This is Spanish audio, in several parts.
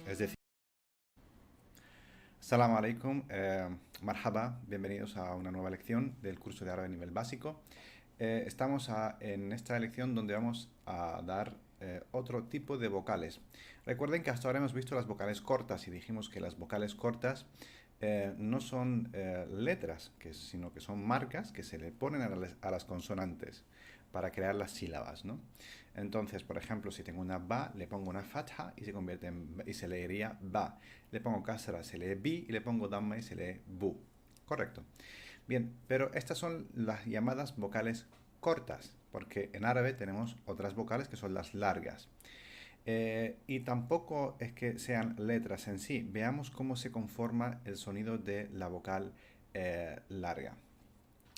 Es decir, Assalamu alaikum, marhaba, bienvenidos a una nueva lección del curso de árabe nivel básico. Estamos en esta lección donde vamos a dar otro tipo de vocales. Recuerden que hasta ahora hemos visto las vocales cortas y dijimos que las vocales cortas no son letras, sino que son marcas que se le ponen a las consonantes para crear las sílabas, ¿no? Entonces, por ejemplo, si tengo una ba, le pongo una fatha y se convierte y se leería ba. Le pongo kasra, se lee bi, y le pongo damma y se lee bu. Correcto. Bien, pero estas son las llamadas vocales cortas, porque en árabe tenemos otras vocales que son las largas. Y tampoco es que sean letras en sí. Veamos cómo se conforma el sonido de la vocal larga.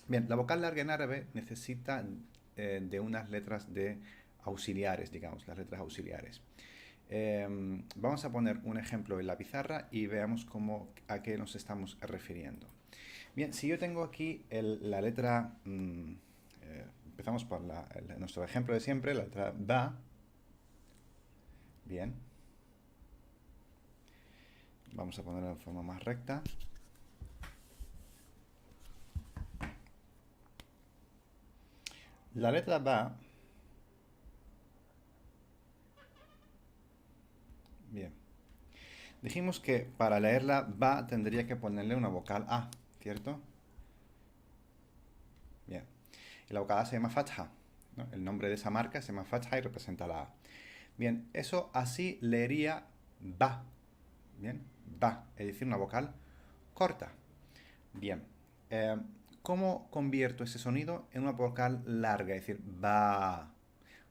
Bien, la vocal larga en árabe necesita de unas letras de auxiliares, digamos, las letras auxiliares. Vamos a poner un ejemplo en la pizarra y veamos a qué nos estamos refiriendo. Bien, si yo tengo aquí la letra, empezamos por nuestro ejemplo de siempre, la letra ba. Bien, vamos a ponerla en forma más recta. La letra ba, bien, dijimos que para leerla ba tendría que ponerle una vocal A, ¿cierto? Bien, y la vocal A se llama fatha, ¿no? El nombre de esa marca se llama fatha y representa la A. Bien, eso así leería ba, bien, ba, es decir, una vocal corta. Bien, eh, ¿cómo convierto ese sonido en una vocal larga? Es decir, ba,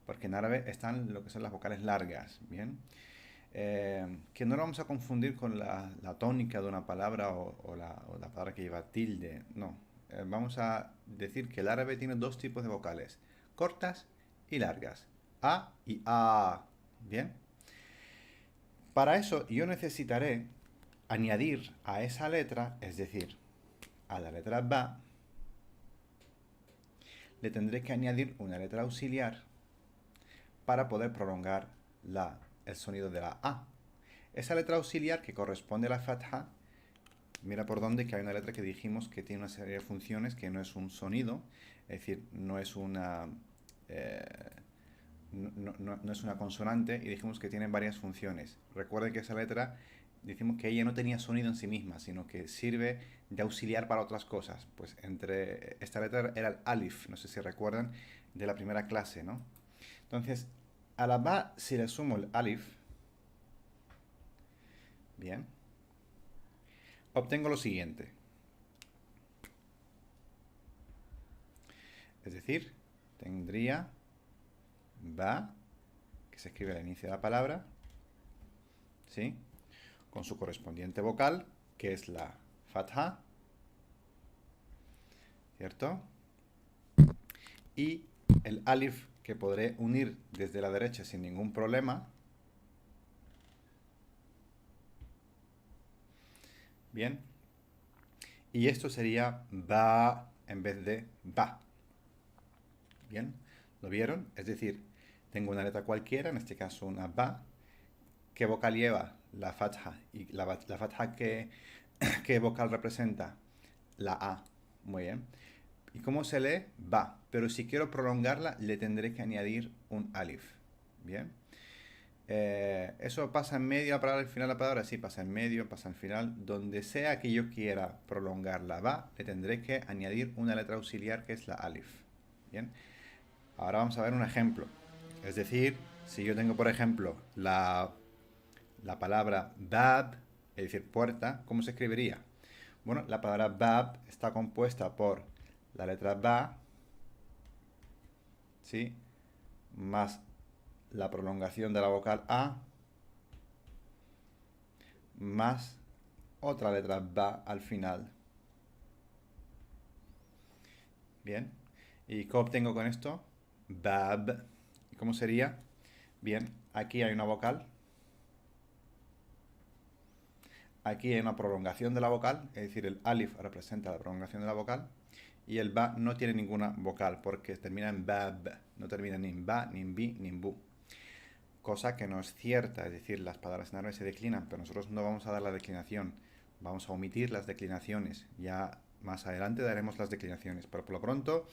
porque en árabe están lo que son las vocales largas, bien. Que no lo vamos a confundir con la tónica de una palabra o la palabra que lleva tilde, no. Vamos a decir que el árabe tiene dos tipos de vocales, cortas y largas, a y a, bien. Para eso yo necesitaré añadir a esa letra, es decir, a la letra ba, le tendré que añadir una letra auxiliar para poder prolongar el sonido de la A. Esa letra auxiliar que corresponde a la fatha, mira por dónde que hay una letra que dijimos que tiene una serie de funciones, que no es un sonido, es decir, no es una... no es una consonante, y dijimos que tiene varias funciones. Recuerden que esa letra, decimos que ella no tenía sonido en sí misma, sino que sirve de auxiliar para otras cosas. Pues entre esta letra era el alif, no sé si recuerdan, de la primera clase, ¿no? Entonces, a la ba, si le sumo el alif, bien, obtengo lo siguiente. Es decir, tendría ba, que se escribe al inicio de la palabra, ¿sí? Con su correspondiente vocal, que es la fatha, ¿cierto? Y el alif, que podré unir desde la derecha sin ningún problema. Bien. Y esto sería ba en vez de ba. Bien. ¿Lo vieron? Es decir, tengo una letra cualquiera, en este caso una ba. ¿Qué vocal lleva? La fatha. ¿Y la fatha qué vocal representa? La A. Muy bien. ¿Y cómo se lee? Ba. Pero si quiero prolongarla, le tendré que añadir un alif. Bien. ¿Eso pasa en medio de la palabra, al final de la palabra? Sí, pasa en medio, pasa al final. Donde sea que yo quiera prolongar la ba, le tendré que añadir una letra auxiliar que es la alif. Bien. Ahora vamos a ver un ejemplo. Es decir, si yo tengo, por ejemplo, la palabra bab, es decir, puerta, ¿cómo se escribiría? Bueno, la palabra bab está compuesta por la letra ba, ¿sí? Más la prolongación de la vocal A, más otra letra ba al final. Bien. ¿Y qué obtengo con esto? Bab. ¿Y cómo sería? Bien, aquí hay una vocal. Aquí hay una prolongación de la vocal, es decir, el alif representa la prolongación de la vocal. Y el ba no tiene ninguna vocal porque termina en bab. No termina ni en ba, ni en bi, ni en bu. cosa que no es cierta, es decir, las palabras en árabe se declinan, pero nosotros no vamos a dar la declinación, vamos a omitir las declinaciones. Ya más adelante daremos las declinaciones, pero por lo pronto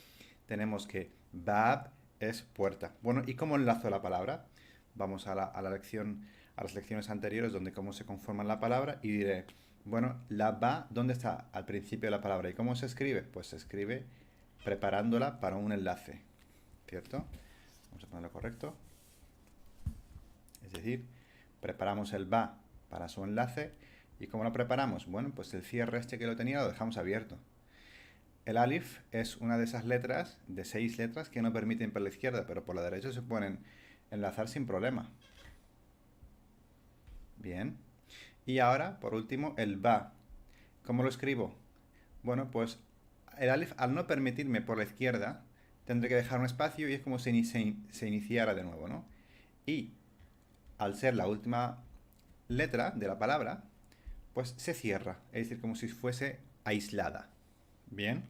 tenemos que bab es puerta. Bueno, ¿y cómo enlazo la palabra? Vamos a la lección, a las lecciones anteriores donde cómo se conforma la palabra y diré, bueno, la ba, ¿dónde está? Al principio de la palabra. ¿Y cómo se escribe? Pues se escribe preparándola para un enlace, ¿cierto? Vamos a ponerlo correcto. Es decir, preparamos el ba para su enlace. ¿Y cómo lo preparamos? Bueno, pues el cierre este que lo tenía lo dejamos abierto. El alif es una de esas letras, de 6 letras, que no permiten por la izquierda, pero por la derecha se pueden enlazar sin problema. Bien. Y ahora, por último, el ba. ¿Cómo lo escribo? Bueno, pues el alif, al no permitirme por la izquierda, tendré que dejar un espacio y es como si se iniciara de nuevo, ¿no? Y al ser la última letra de la palabra, pues se cierra, es decir, como si fuese aislada. Bien.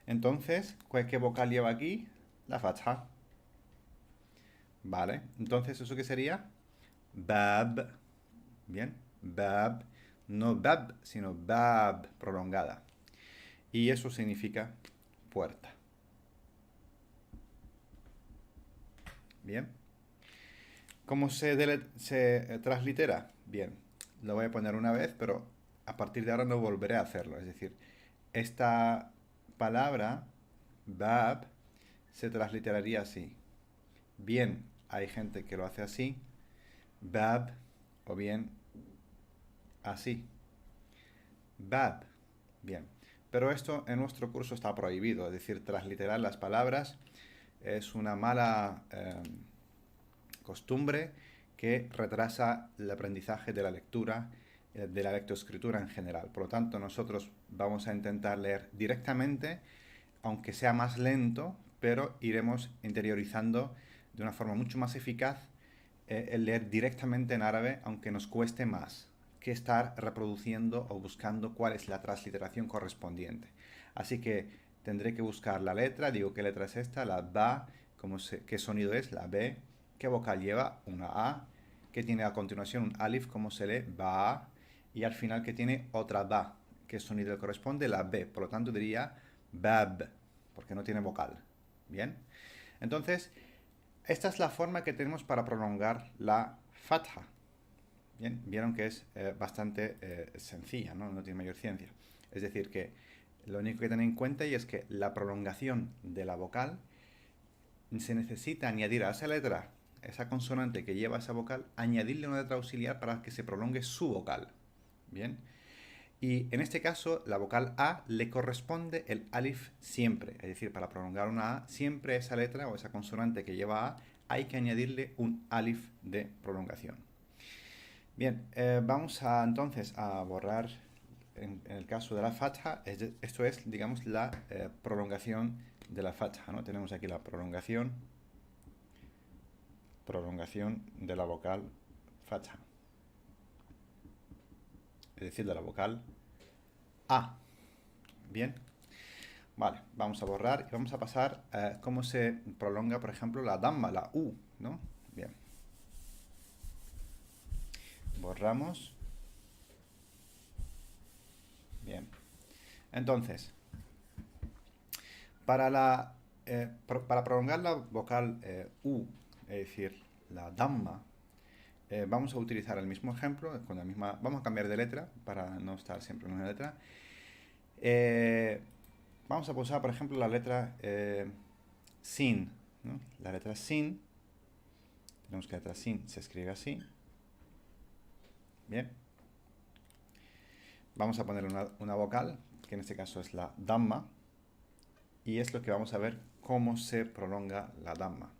Entonces, ¿qué vocal lleva aquí? La fatha. Vale. Entonces, ¿eso qué sería? Bab. Bien. Bab. No bab, sino bab, prolongada. Y eso significa puerta. Bien. ¿Cómo se translitera? Bien. Lo voy a poner una vez, pero a partir de ahora no volveré a hacerlo. Es decir, esta palabra, bab, se transliteraría así. Bien, hay gente que lo hace así, bab, o bien así. Bab. Bien. Pero esto en nuestro curso está prohibido, es decir, transliterar las palabras es una mala costumbre que retrasa el aprendizaje de la lectura, de la lectoescritura en general. Por lo tanto, nosotros vamos a intentar leer directamente, aunque sea más lento, pero iremos interiorizando de una forma mucho más eficaz el leer directamente en árabe, aunque nos cueste más que estar reproduciendo o buscando cuál es la transliteración correspondiente. Así que tendré que buscar la letra, digo qué letra es esta, la ba, qué sonido es, la b, qué vocal lleva, una a, que tiene a continuación un alif, cómo se lee, ba, y al final que tiene otra ba, qué sonido le corresponde, la b, por lo tanto diría bab, porque no tiene vocal. Bien, entonces esta es la forma que tenemos para prolongar la fatha. Bien, vieron que es bastante sencilla, ¿no? No tiene mayor ciencia. Es decir, que lo único que tener en cuenta y es que la prolongación de la vocal se necesita añadir a esa letra, esa consonante que lleva esa vocal, añadirle una letra auxiliar para que se prolongue su vocal. Bien. Y en este caso, la vocal A le corresponde el alif siempre. Es decir, para prolongar una A, siempre esa letra o esa consonante que lleva A, hay que añadirle un alif de prolongación. Bien, vamos entonces a borrar, en el caso de la fatha, esto es, digamos, la prolongación de la fatha, ¿no? Tenemos aquí la prolongación de la vocal fatha. Es decir, de la vocal A. Bien. Vale, vamos a borrar y vamos a pasar a cómo se prolonga, por ejemplo, la damma, la U, ¿no? Bien. Borramos. Bien. Entonces, para prolongar la vocal U, es decir, la damma, vamos a utilizar el mismo ejemplo, con la misma, vamos a cambiar de letra para no estar siempre en una letra. Vamos a usar, por ejemplo, la letra sin, ¿no? La letra sin, tenemos que la letra sin se escribe así. Bien. Vamos a poner una vocal, que en este caso es la damma, y es lo que vamos a ver cómo se prolonga la damma.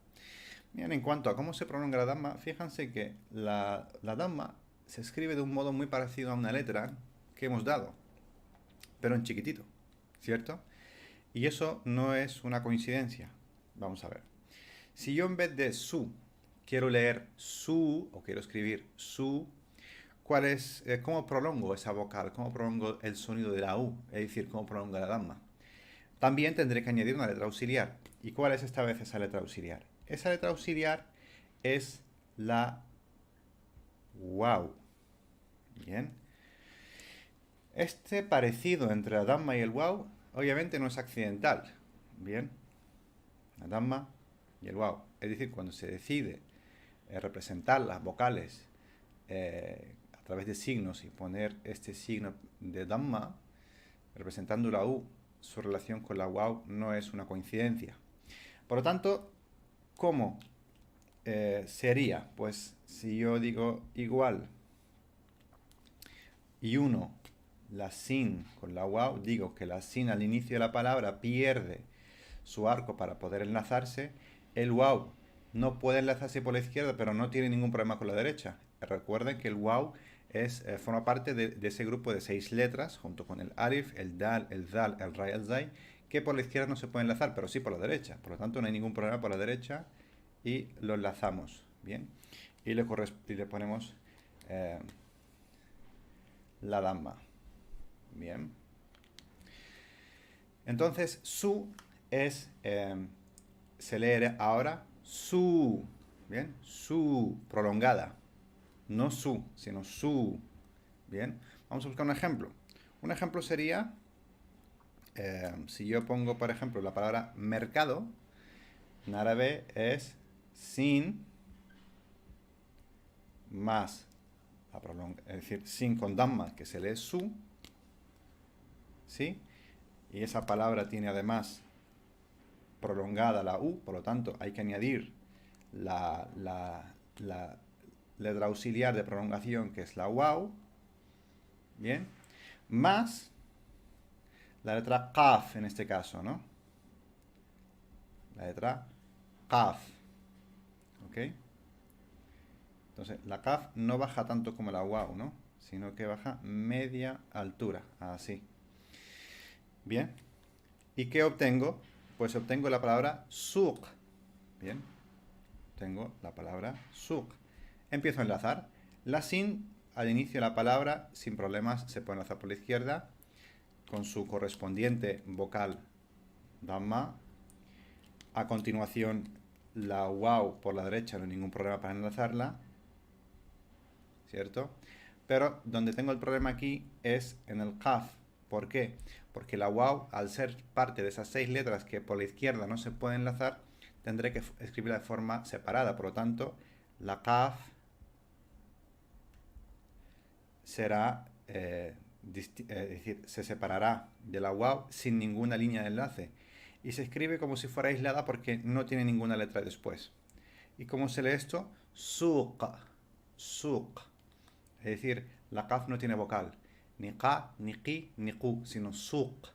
Bien, en cuanto a cómo se prolonga la damma, fíjense que la damma se escribe de un modo muy parecido a una letra que hemos dado, pero en chiquitito, ¿cierto? Y eso no es una coincidencia. Vamos a ver. Si yo en vez de su quiero leer su o quiero escribir su, ¿cómo prolongo esa vocal? ¿Cómo prolongo el sonido de la U? Es decir, ¿cómo prolongo la damma? También tendré que añadir una letra auxiliar. ¿Y cuál es esta vez esa letra auxiliar? Esa letra auxiliar es la wow. Bien. Este parecido entre la damma y el wow, obviamente no es accidental. Bien. La damma y el wow. Es decir, cuando se decide representar las vocales a través de signos y poner este signo de damma, representando la u, su relación con la wow no es una coincidencia. Por lo tanto, ¿cómo sería? Pues si yo digo igual y uno la sin con la wow, digo que la sin al inicio de la palabra pierde su arco para poder enlazarse. El wow no puede enlazarse por la izquierda, pero no tiene ningún problema con la derecha. Recuerden que el wow forma parte de ese grupo de 6 letras, junto con el alif, el dal, el zal, el ra y el zay, que por la izquierda no se puede enlazar, pero sí por la derecha. Por lo tanto, no hay ningún problema por la derecha y lo enlazamos. Bien. Y le ponemos la damma. Bien. Entonces, su es, se lee ahora su. Bien. Su, prolongada. No su, sino su. Bien. Vamos a buscar un ejemplo. Un ejemplo sería, si yo pongo, por ejemplo, la palabra mercado, en árabe es sin más es decir, sin con damma, que se lee su, ¿sí? Y esa palabra tiene además prolongada la u, por lo tanto hay que añadir la letra auxiliar de prolongación, que es la wow, ¿bien? Más la letra qaf en este caso, ¿no? La letra qaf, ¿ok? Entonces, la qaf no baja tanto como la wow, ¿no? Sino que baja media altura, así. Bien. ¿Y qué obtengo? Pues obtengo la palabra suq. Bien. Tengo la palabra suq. Empiezo a enlazar. La sin al inicio de la palabra, sin problemas, se puede enlazar por la izquierda con su correspondiente vocal damma. A continuación, la wow por la derecha, no hay ningún problema para enlazarla, ¿cierto? Pero donde tengo el problema aquí es en el qaf. ¿Por qué? Porque la wow, al ser parte de esas 6 letras que por la izquierda no se puede enlazar, tendré que escribirla de forma separada. Por lo tanto, la qaf será, es decir, se separará de la wow sin ninguna línea de enlace. Y se escribe como si fuera aislada porque no tiene ninguna letra después. ¿Y cómo se lee esto? Suq. Suq. Es decir, la qaf no tiene vocal. Ni qa, ni qi, ni qu, sino suq.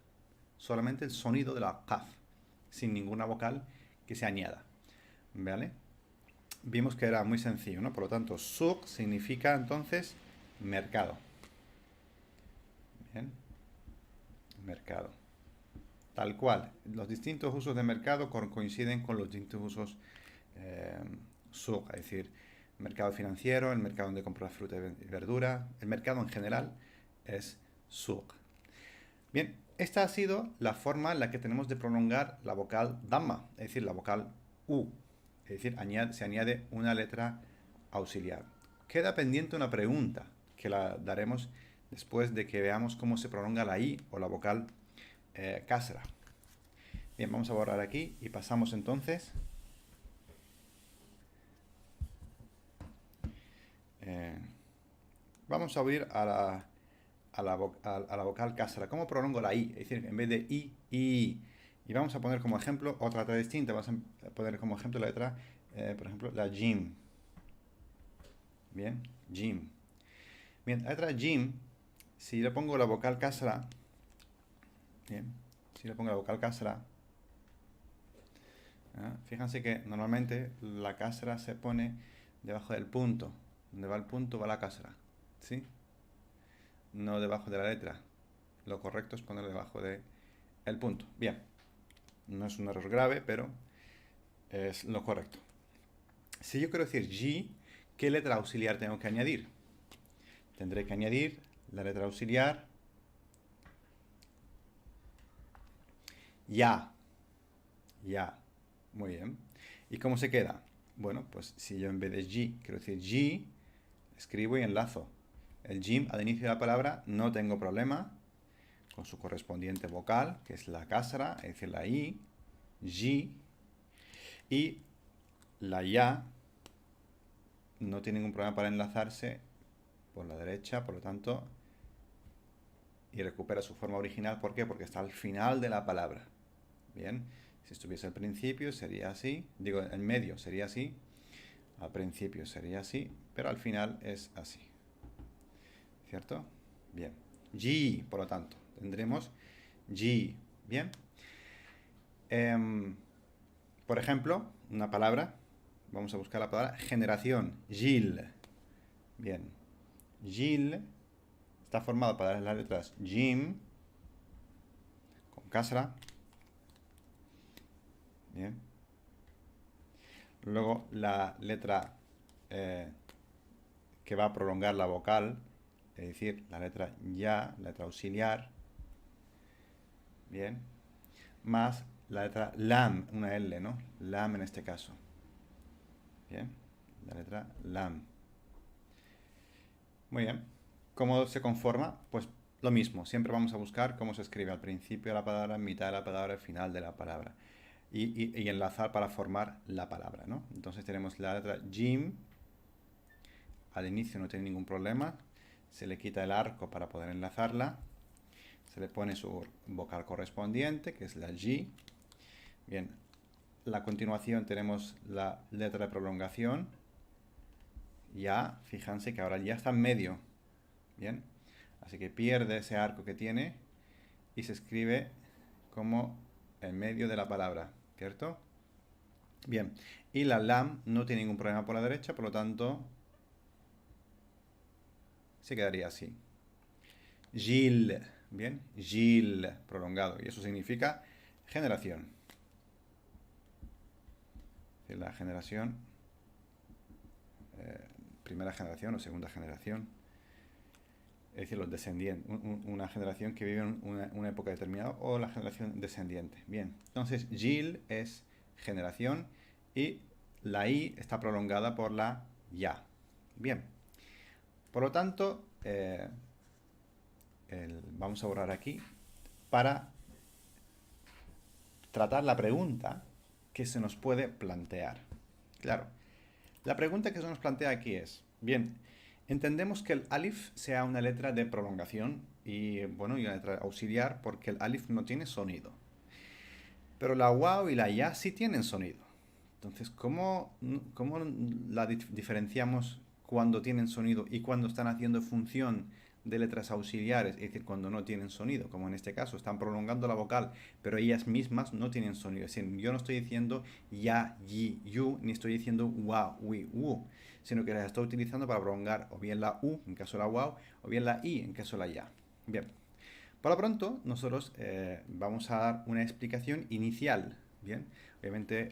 Solamente el sonido de la qaf, sin ninguna vocal que se añada. ¿Vale? Vimos que era muy sencillo, ¿no? Por lo tanto, suq significa entonces mercado. Bien. Mercado. Tal cual. Los distintos usos de mercado coinciden con los distintos usos suq, es decir, mercado financiero, el mercado donde compras fruta y verdura, el mercado en general es suq. Bien, esta ha sido la forma en la que tenemos de prolongar la vocal damma, es decir, la vocal u, es decir, se añade una letra auxiliar. Queda pendiente una pregunta que la daremos después de que veamos cómo se prolonga la i o la vocal kasra. Bien, vamos a borrar aquí y pasamos entonces vamos a oír a la vocal kasra. ¿Cómo prolongo la i? Es decir, en vez de i. Y vamos a poner como ejemplo otra letra distinta. Vamos a poner como ejemplo la letra, por ejemplo, la jim. Bien, jim. Bien, la letra jim, si le pongo la vocal kasra, bien, si le pongo la vocal kasra, fíjense que normalmente la kasra se pone debajo del punto. Donde va el punto va la kasra, ¿sí? No debajo de la letra. Lo correcto es ponerlo debajo del punto. Bien, no es un error grave, pero es lo correcto. Si yo quiero decir G, ¿qué letra auxiliar tengo que añadir? Tendré que añadir la letra auxiliar ya. Ya. Muy bien. ¿Y cómo se queda? Bueno, pues si yo en vez de G quiero decir G, escribo y enlazo. El jim al inicio de la palabra no tengo problema con su correspondiente vocal, que es la kasra, es decir, la I, G, y la ya no tiene ningún problema para enlazarse por la derecha, por lo tanto, y recupera su forma original. ¿Por qué? Porque está al final de la palabra. Bien, si estuviese al principio sería así, digo, en medio sería así, al principio sería así, pero al final es así. ¿Cierto? Bien. G, por lo tanto, tendremos G. Bien. Por ejemplo, una palabra, vamos a buscar la palabra generación, Gil. Bien. Gil está formado por las letras Jim, con kasra. Bien. Luego la letra que va a prolongar la vocal, es decir, la letra ya, la letra auxiliar. Bien. Más la letra lam, una L, ¿no? Lam en este caso. Bien. La letra lam. Muy bien. ¿Cómo se conforma? Pues lo mismo. Siempre vamos a buscar cómo se escribe al principio de la palabra, en mitad de la palabra, al final de la palabra. Y enlazar para formar la palabra, ¿no? Entonces tenemos la letra jim. Al inicio no tiene ningún problema. Se le quita el arco para poder enlazarla. Se le pone su vocal correspondiente, que es la G. Bien, a continuación tenemos la letra de prolongación. Ya, fíjense que ahora ya está en medio. Bien, así que pierde ese arco que tiene y se escribe como en medio de la palabra, ¿cierto? Bien, y la lam no tiene ningún problema por la derecha, por lo tanto se quedaría así. Gil, bien, Gil, prolongado, y eso significa generación. La generación, primera generación o segunda generación, es decir, los descendientes, una generación que vive en una época determinada o la generación descendiente. Bien, entonces Gil es generación y la I está prolongada por la ya. Bien, por lo tanto, vamos a borrar aquí para tratar la pregunta que se nos puede plantear. Claro, la pregunta que se nos plantea aquí es, bien, entendemos que el alif sea una letra de prolongación y, bueno, y una letra auxiliar porque el alif no tiene sonido. Pero la waw y la ya sí tienen sonido. Entonces, ¿cómo la diferenciamos cuando tienen sonido y cuando están haciendo función de letras auxiliares? Es decir, cuando no tienen sonido, como en este caso, están prolongando la vocal, pero ellas mismas no tienen sonido. Es decir, yo no estoy diciendo ya, yi, yu, ni estoy diciendo wa, wi, wu, sino que las estoy utilizando para prolongar o bien la u, en caso de la waw, o bien la i, en caso de la ya. Bien. Por lo pronto, nosotros vamos a dar una explicación inicial. Bien, obviamente,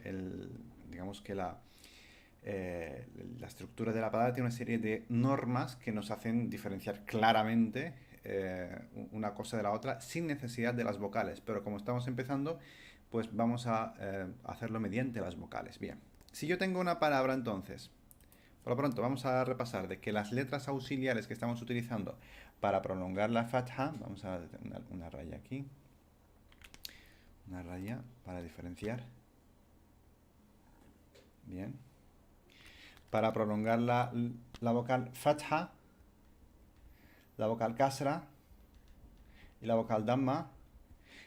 digamos que la estructura de la palabra tiene una serie de normas que nos hacen diferenciar claramente una cosa de la otra sin necesidad de las vocales. Pero como estamos empezando, pues vamos a hacerlo mediante las vocales. Bien, si yo tengo una palabra entonces, por lo pronto vamos a repasar de que las letras auxiliares que estamos utilizando para prolongar la fatha, vamos a hacer una raya aquí, una raya para diferenciar. Bien. Para prolongar la vocal fatha, la vocal kasra y la vocal damma,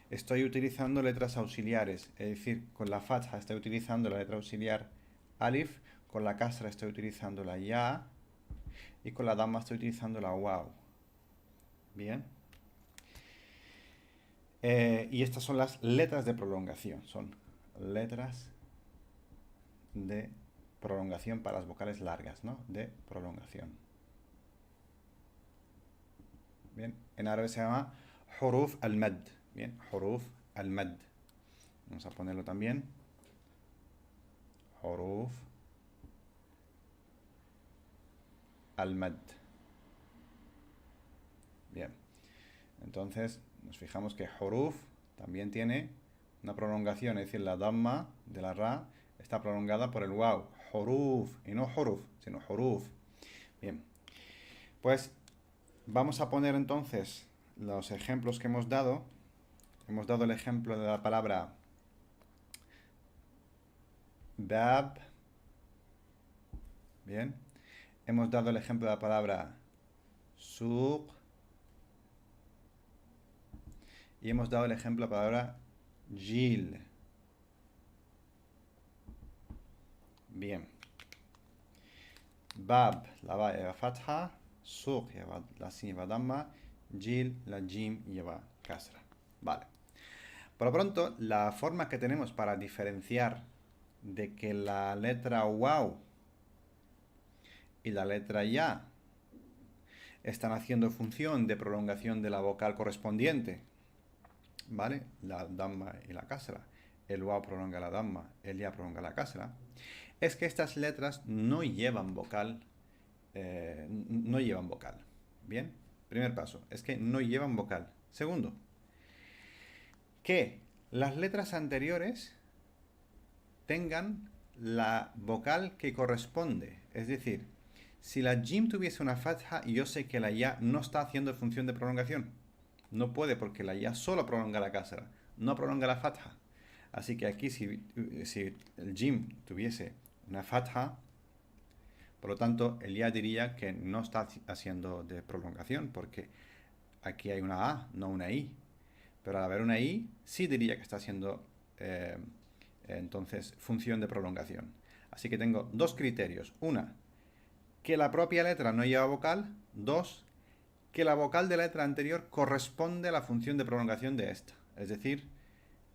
estoy utilizando letras auxiliares. Es decir, con la fatha estoy utilizando la letra auxiliar alif, con la kasra estoy utilizando la ya y con la damma estoy utilizando la waw. Bien. Y estas son las letras de prolongación. Son letras de prolongación para las vocales largas, ¿no? De prolongación. Bien, en árabe se llama huruf al-mad. Bien, huruf al-mad. Vamos a ponerlo también. Huruf al-mad. Bien, entonces nos fijamos que huruf también tiene una prolongación, es decir, la damma de la ra está prolongada por el waw. Huruf, y no huruf, sino huruf. Bien, pues vamos a poner entonces los ejemplos que hemos dado. Hemos dado el ejemplo de la palabra bab. Bien. Hemos dado el ejemplo de la palabra suq. Y hemos dado el ejemplo de la palabra jil. Bien. Bab, la ba lleva fatha. Suq lleva la sin lleva damma. Jil, la jim lleva kasra. Vale. Por lo pronto, la forma que tenemos para diferenciar de que la letra waw y la letra ya están haciendo función de prolongación de la vocal correspondiente, ¿vale? La damma y la kasra. El waw prolonga la damma, el ya prolonga la kasra. Es que estas letras no llevan vocal. No llevan vocal. Bien, primer paso, es que no llevan vocal. Segundo, que las letras anteriores tengan la vocal que corresponde. Es decir, si la jim tuviese una fatha, yo sé que la ya no está haciendo función de prolongación. No puede porque la ya solo prolonga la kasra, no prolonga la fatha. Así que aquí si el jim tuviese una fatha, por lo tanto el ya diría que no está haciendo de prolongación porque aquí hay una A, no una I. Pero al haber una I, sí diría que está haciendo entonces función de prolongación. Así que tengo dos criterios. Una, que la propia letra no lleva vocal. Dos, que la vocal de la letra anterior corresponde a la función de prolongación de esta. Es decir,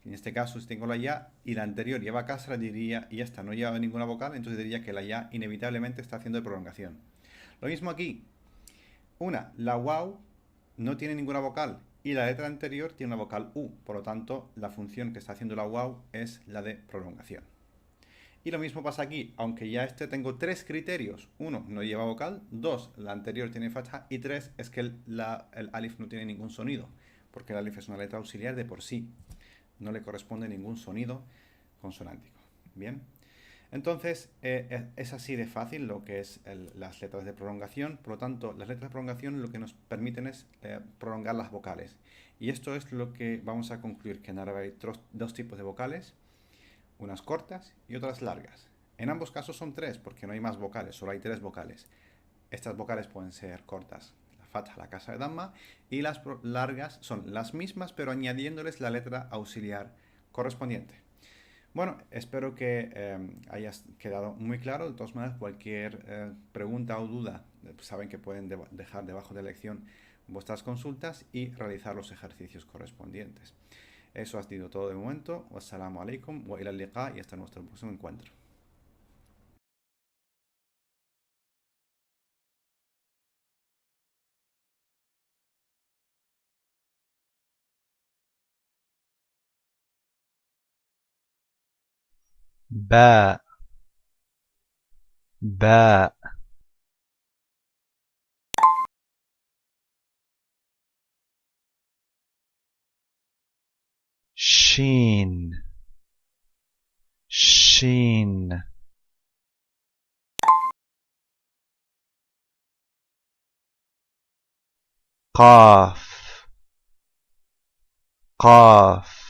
en este caso si tengo la ya y la anterior lleva kasra, diría, y esta no lleva ninguna vocal, entonces diría que la ya inevitablemente está haciendo de prolongación. Lo mismo aquí. Una, la waw no tiene ninguna vocal y la letra anterior tiene una vocal U. Por lo tanto, la función que está haciendo la waw es la de prolongación. Y lo mismo pasa aquí, aunque ya tengo tres criterios. Uno, no lleva vocal. Dos, la anterior tiene fatha. Y tres, es que el alif no tiene ningún sonido, porque el alif es una letra auxiliar de por sí. No le corresponde ningún sonido consonántico. Bien. Entonces, es así de fácil lo que es las letras de prolongación. Por lo tanto, las letras de prolongación lo que nos permiten es prolongar las vocales. Y esto es lo que vamos a concluir, que en árabe hay dos tipos de vocales, unas cortas y otras largas. En ambos casos son tres, porque no hay más vocales, solo hay tres vocales. Estas vocales pueden ser cortas, la fatha, la kasra de damma, y las largas son las mismas, pero añadiéndoles la letra auxiliar correspondiente. Bueno, espero que hayas quedado muy claro. De todas maneras, cualquier pregunta o duda, saben que pueden dejar debajo de la lección vuestras consultas y realizar los ejercicios correspondientes. Eso ha sido todo de momento. Wassalamu alaikum wa ila al-liqa y hasta nuestro próximo encuentro. باء باء شين شين قاف قاف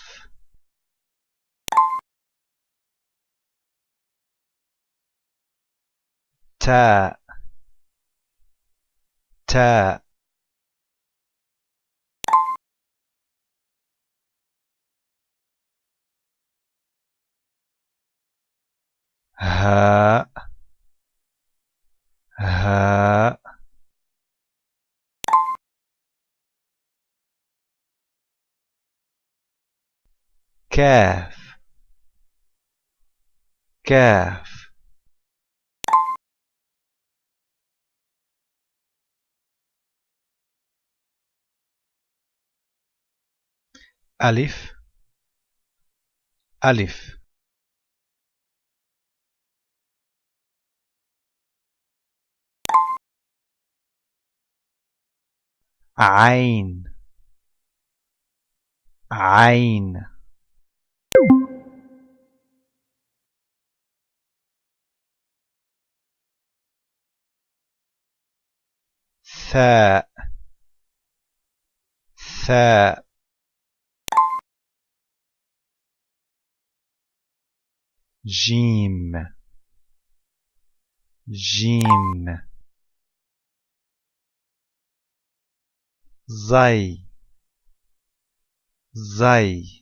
تاء تاء هاء هاء كاف كاف ألف ألف عين عين ثاء ثاء جيم جيم زي زي